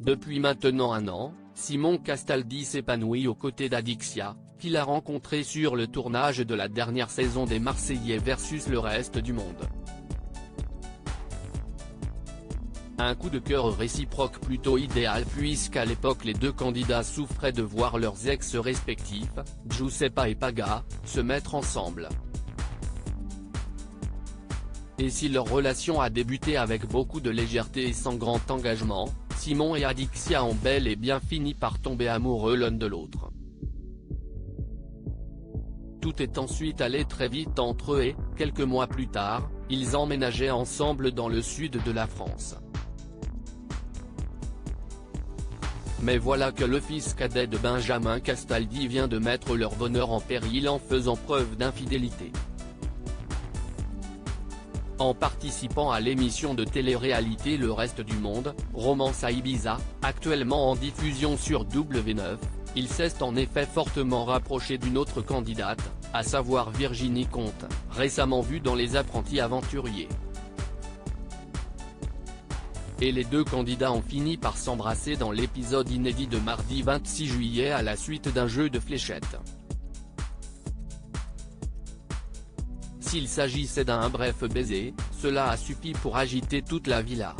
Depuis maintenant un an, Simon Castaldi s'épanouit aux côtés d'Adixia, qu'il a rencontré sur le tournage de la dernière saison des Marseillais versus le reste du monde. Un coup de cœur réciproque plutôt idéal puisqu'à l'époque les deux candidats souffraient de voir leurs ex respectifs, Giuseppa et Paga, se mettre ensemble. Et si leur relation a débuté avec beaucoup de légèreté et sans grand engagement, Simon et Adixia ont bel et bien fini par tomber amoureux l'un de l'autre. Tout est ensuite allé très vite entre eux et, quelques mois plus tard, ils emménageaient ensemble dans le sud de la France. Mais voilà que le fils cadet de Benjamin Castaldi vient de mettre leur bonheur en péril en faisant preuve d'infidélité. En participant à l'émission de télé-réalité Le Reste du Monde, Romance à Ibiza, actuellement en diffusion sur W9, il s'est en effet fortement rapproché d'une autre candidate, à savoir Virginie Comte, récemment vue dans Les Apprentis Aventuriers. Et les deux candidats ont fini par s'embrasser dans l'épisode inédit de mardi 26 juillet à la suite d'un jeu de fléchettes. S'il s'agissait d'un bref baiser, cela a suffi pour agiter toute la villa.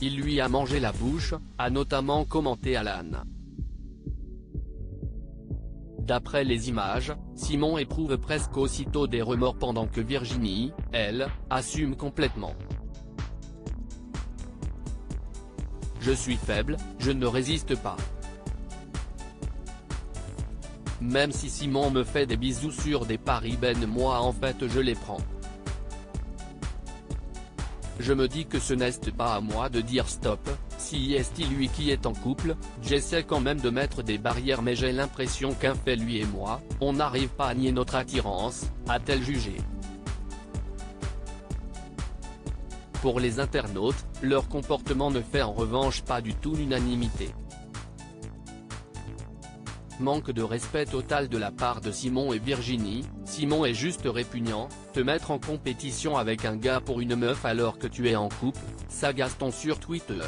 Il lui a mangé la bouche, a notamment commenté Alan. D'après les images, Simon éprouve presque aussitôt des remords pendant que Virginie, elle, assume complètement. Je suis faible, je ne résiste pas. Même si Simon me fait des bisous sur des paris moi en fait je les prends. Je me dis que ce n'est pas à moi de dire stop, si est lui qui est en couple, j'essaie quand même de mettre des barrières mais j'ai l'impression qu'un fait lui et moi, on n'arrive pas à nier notre attirance, a-t-elle jugé. Pour les internautes, leur comportement ne fait en revanche pas du tout l'unanimité. Manque de respect total de la part de Simon et Virginie, Simon est juste répugnant, te mettre en compétition avec un gars pour une meuf alors que tu es en couple, s'agace-t-on sur Twitter.